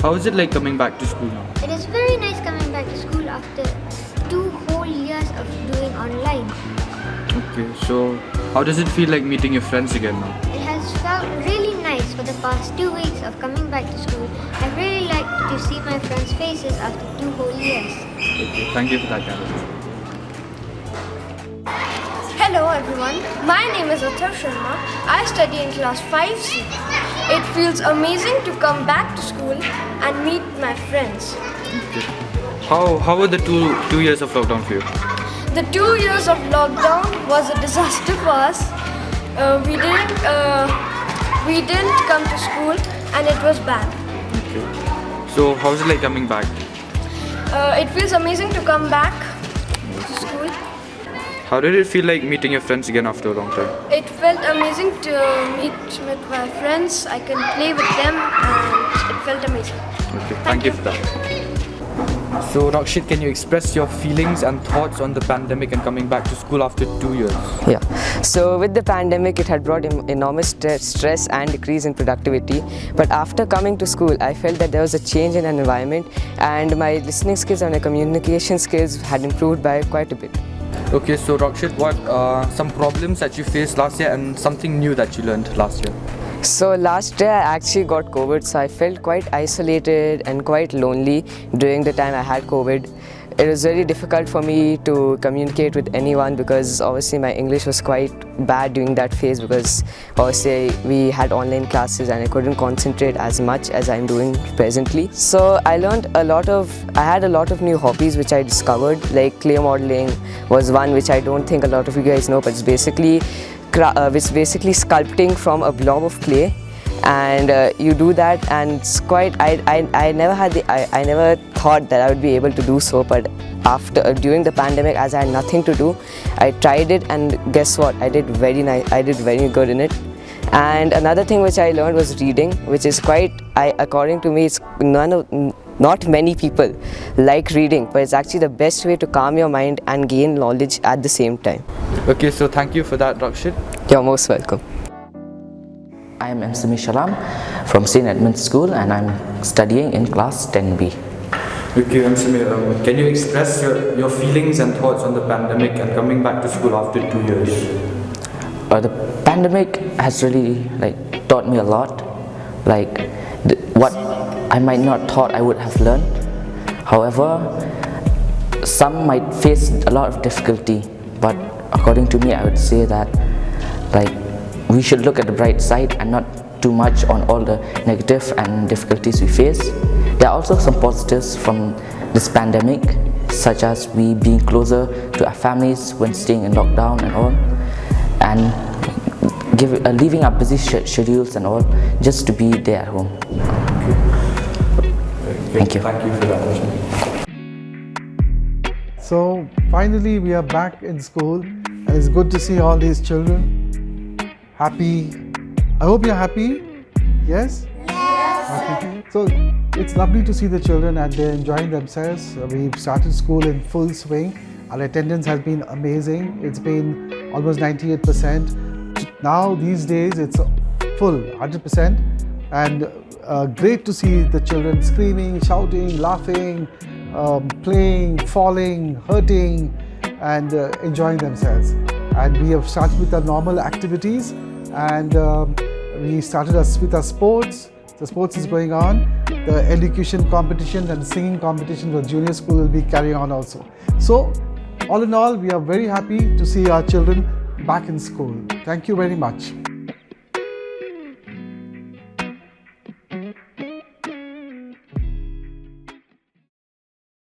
how is it like coming back to school now? It is very nice coming back to school after 2 whole years of doing online. Okay, so how does it feel like meeting your friends again now? It has felt really nice for the past 2 weeks of coming back to school. I really like to see my friends' faces after 2 whole years. Okay, thank you for that, Karen. Hello everyone, my name is Sharma. I study in class 5C. It feels amazing to come back to school and meet my friends. Okay. How were the two years of lockdown for you? The 2 years of lockdown was a disaster for us. We didn't come to school and it was bad. Okay. So how is it like coming back? It feels amazing to come back to school. How did it feel like meeting your friends again after a long time? It felt amazing to meet with my friends. I can play with them and it felt amazing. Okay, thank you for that. So Nakshit, can you express your feelings and thoughts on the pandemic and coming back to school after 2 years? Yeah, so with the pandemic, it had brought enormous stress and decrease in productivity. But after coming to school, I felt that there was a change in an environment and my listening skills and my communication skills had improved by quite a bit. Okay, so Nakshit, what some problems that you faced last year and something new that you learned last year? So last year I actually got COVID, so I felt quite isolated and quite lonely during the time I had COVID. It was very difficult for me to communicate with anyone because obviously my English was quite bad during that phase because obviously we had online classes and I couldn't concentrate as much as I'm doing presently. So I had a lot of new hobbies which I discovered, like clay modeling was one which I don't think a lot of you guys know, but it's basically sculpting from a blob of clay, and you do that, and it's quite. I never thought that I would be able to do so, but during the pandemic, as I had nothing to do, I tried it, and guess what? I did very nice. I did very good in it. And another thing which I learned was reading, which is according to me, it's not many people like reading, but it's actually the best way to calm your mind and gain knowledge at the same time. Okay, so thank you for that, Nakshit. You're most welcome. I am Simi from ST.EDMUND'S school and I'm studying in class 10B. Okay, Simi, can you express your feelings and thoughts on the pandemic and coming back to school after 2 years? The pandemic has really taught me a lot, what I might not thought I would have learned. However, some might face a lot of difficulty, but according to me, I would say that we should look at the bright side and not too much on all the negative and difficulties we face. There are also some positives from this pandemic, such as we being closer to our families when staying in lockdown and all, and leaving our busy schedules and all just to be there at home. Thank you. Thank you for that. So finally we are back in school and it's good to see all these children happy. I hope you're happy. Yes? Yes. Okay. So it's lovely to see the children and they're enjoying themselves. We've started school in full swing. Our attendance has been amazing. It's been almost 98%. Now these days it's full 100%, and great to see the children screaming, shouting, laughing, playing, falling, hurting, and enjoying themselves. And we have started with our normal activities, and we started with our sports. The sports is going on. The elocution competition and singing competition for junior school will be carrying on also. So all in all, we are very happy to see our children back in school. Thank you very much.